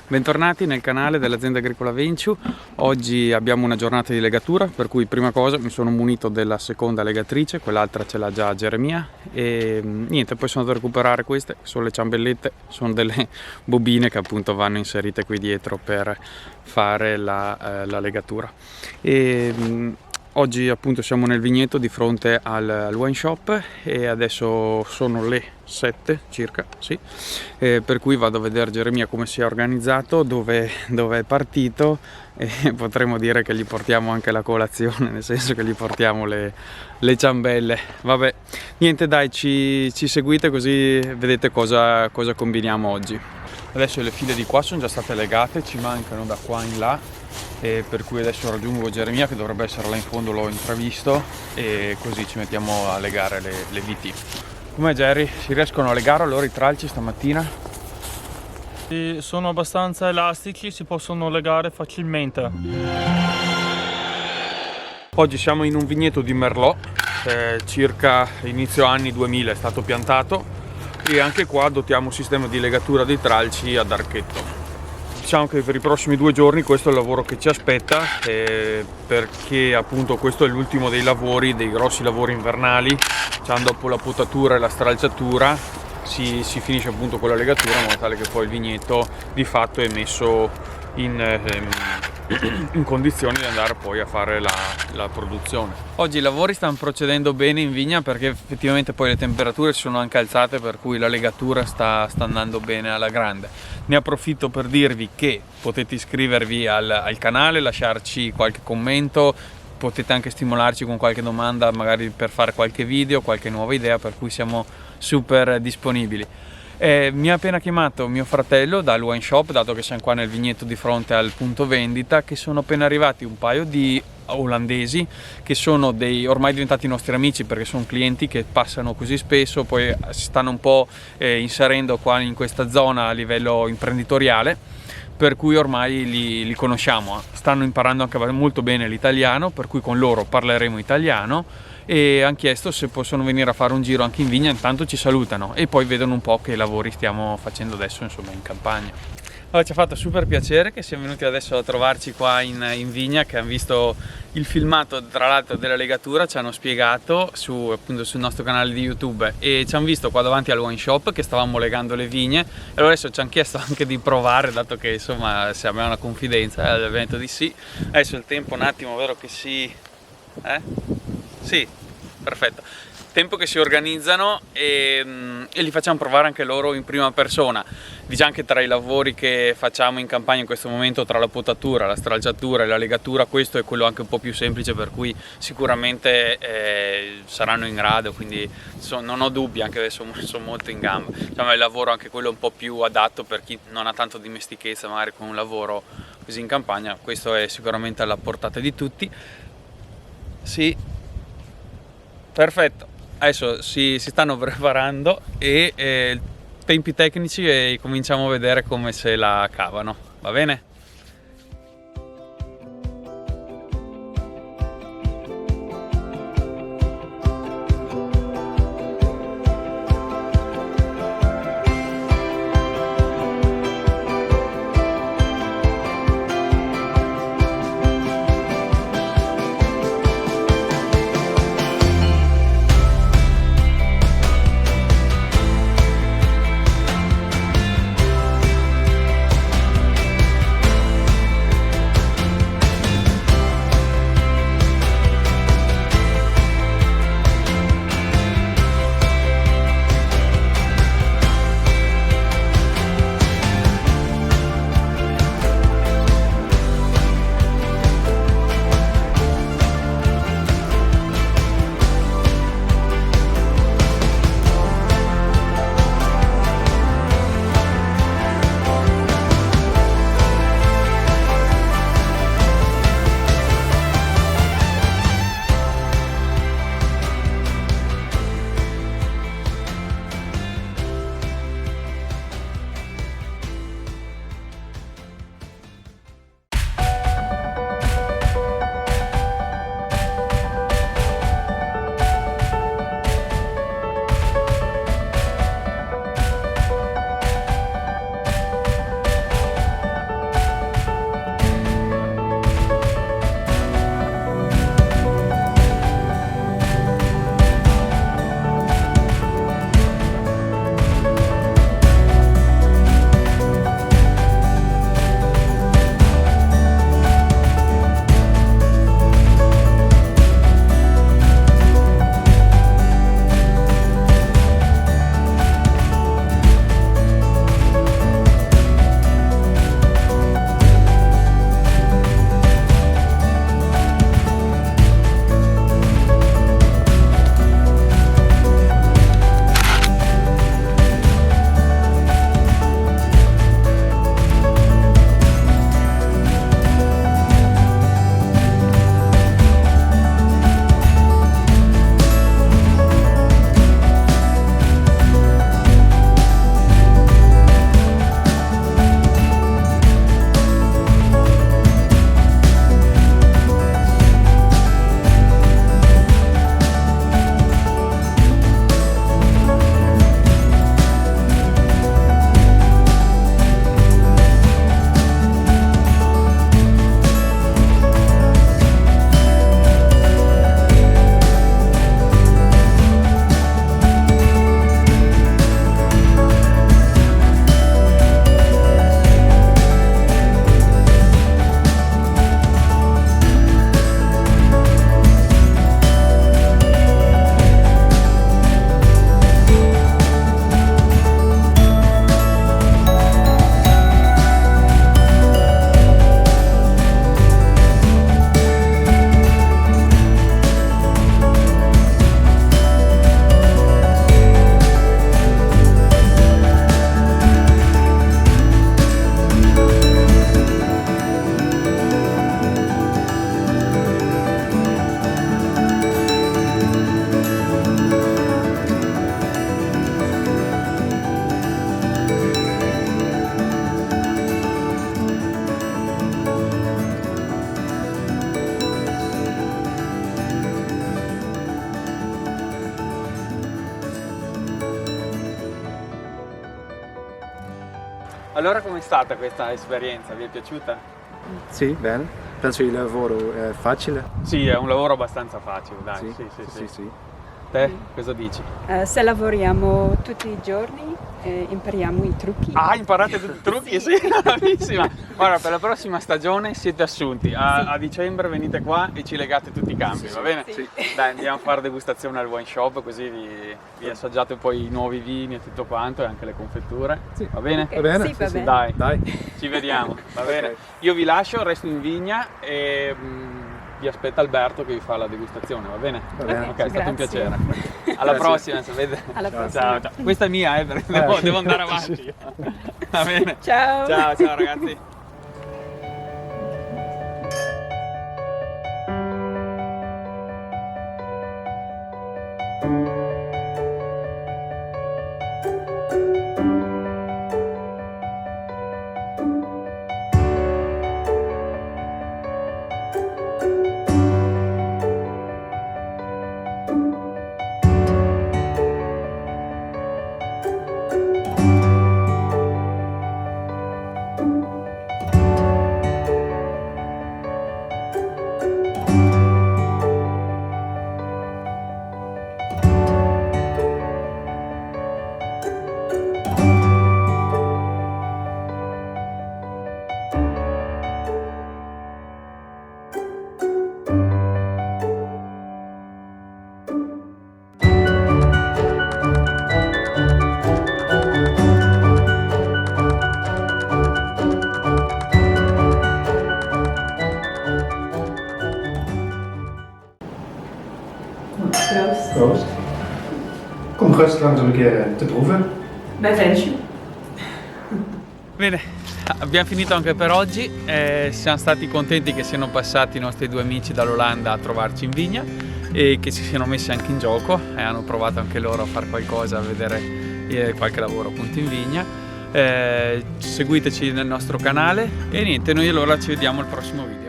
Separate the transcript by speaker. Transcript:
Speaker 1: Bentornati nel canale dell'azienda agricola Venciu. Oggi abbiamo una giornata di legatura, per cui prima cosa mi sono munito della seconda legatrice, quell'altra ce l'ha già Geremia e niente, poi sono andato a recuperare queste, sono le ciambellette, sono delle bobine che appunto vanno inserite qui dietro per fare la legatura. Oggi appunto siamo nel vigneto di fronte al wine shop e adesso sono le 7 circa, sì, per cui vado a vedere Geremia come si è organizzato, dove è partito e potremmo dire che gli portiamo anche la colazione, nel senso che gli portiamo le ciambelle. Vabbè, niente dai, ci seguite così vedete cosa combiniamo oggi. Adesso le file di qua sono già state legate, ci mancano da qua in là. E per cui adesso raggiungo Geremia che dovrebbe essere là in fondo, l'ho intravisto e così ci mettiamo a legare le viti. Com'è Jerry? Si riescono a legare allora i tralci stamattina?
Speaker 2: Sì, sono abbastanza elastici, si possono legare facilmente.
Speaker 1: Oggi siamo in un vigneto di Merlot, circa inizio anni 2000 è stato piantato e anche qua adottiamo un sistema di legatura dei tralci ad archetto. Diciamo che per i prossimi 2 giorni questo è il lavoro che ci aspetta, perché appunto questo è l'ultimo dei lavori, dei grossi lavori invernali. Dopo la potatura e la stralciatura si finisce appunto con la legatura, in modo tale che poi il vigneto di fatto è messo in condizioni di andare poi a fare la produzione. Oggi i lavori stanno procedendo bene in vigna perché effettivamente poi le temperature si sono anche alzate, per cui la legatura sta andando bene alla grande. Ne approfitto per dirvi che potete iscrivervi al canale, lasciarci qualche commento, potete anche stimolarci con qualche domanda, magari per fare qualche video, qualche nuova idea, per cui siamo super disponibili. Mi ha appena chiamato mio fratello dal wine shop, dato che siamo qua nel vigneto di fronte al punto vendita, che sono appena arrivati un paio di olandesi che sono ormai diventati nostri amici, perché sono clienti che passano così spesso, poi si stanno un po' inserendo qua in questa zona a livello imprenditoriale, per cui ormai li conosciamo. Stanno imparando anche molto bene l'italiano, per cui con loro parleremo italiano, e hanno chiesto se possono venire a fare un giro anche in vigna, intanto ci salutano e poi vedono un po' che lavori stiamo facendo adesso, insomma, in campagna. Allora, ci ha fatto super piacere che siamo venuti adesso a trovarci qua in vigna, che hanno visto il filmato tra l'altro della legatura, ci hanno spiegato appunto sul nostro canale di YouTube, e ci hanno visto qua davanti al wine shop che stavamo legando le vigne, e allora adesso ci hanno chiesto anche di provare, dato che insomma se abbiamo una confidenza, abbiamo detto di sì. Adesso il tempo un attimo, vero che sì, perfetto. Tempo che si organizzano e li facciamo provare anche loro in prima persona. Diciamo che tra i lavori che facciamo in campagna in questo momento, tra la potatura, la stralciatura e la legatura, questo è quello anche un po' più semplice, per cui sicuramente saranno in grado, quindi non ho dubbi, anche adesso sono molto in gamba. Diciamo, è il lavoro anche quello un po' più adatto per chi non ha tanto dimestichezza magari con un lavoro così in campagna. Questo è sicuramente alla portata di tutti. Sì, perfetto. Adesso si stanno preparando e tempi tecnici, e cominciamo a vedere come se la cavano, va bene? Allora com'è stata questa esperienza? Vi è piaciuta?
Speaker 3: Sì, bene. Penso il lavoro è facile.
Speaker 1: Sì, è un lavoro abbastanza facile, dai.
Speaker 3: Sì, sì, sì.
Speaker 1: Te cosa dici?
Speaker 4: Se lavoriamo tutti i giorni, impariamo i trucchi.
Speaker 1: Ah, imparate tutti i trucchi? Sì, bravissima! Guarda, per la prossima stagione siete assunti. A dicembre venite qua e ci legate tutti i campi, va bene?
Speaker 4: Sì.
Speaker 1: Dai, andiamo a fare degustazione al wine shop, così vi assaggiate poi i nuovi vini e tutto quanto, e anche le confetture.
Speaker 3: Sì.
Speaker 1: Va bene?
Speaker 4: Ok,
Speaker 3: Va bene?
Speaker 4: sì, va bene.
Speaker 1: Dai,
Speaker 3: Dai.
Speaker 1: ci vediamo, va bene?
Speaker 3: Ok.
Speaker 1: Io vi lascio, resto in vigna e vi aspetta Alberto che vi fa la degustazione, va bene?
Speaker 3: Va bene.
Speaker 1: Ok, è stato un
Speaker 4: Grazie.
Speaker 1: piacere. Alla
Speaker 3: Grazie.
Speaker 1: prossima, sapete?
Speaker 4: Alla
Speaker 3: Ciao.
Speaker 4: prossima.
Speaker 1: Ciao, ciao. Questa è mia, perché devo andare avanti. Va bene?
Speaker 4: Ciao.
Speaker 1: Ciao, ciao ragazzi.
Speaker 4: Proost.
Speaker 3: Proost. Kom gerust langs om een keer te proeven.
Speaker 4: Bij Vensje.
Speaker 1: Bene, abbiamo finito anche per oggi. Siamo stati contenti che siano passati i nostri due amici dall'Olanda a trovarci in vigna e che si siano messi anche in gioco e hanno provato anche loro a fare qualcosa, a vedere qualche lavoro appunto in vigna. Seguiteci nel nostro canale e niente, noi allora ci vediamo al prossimo video.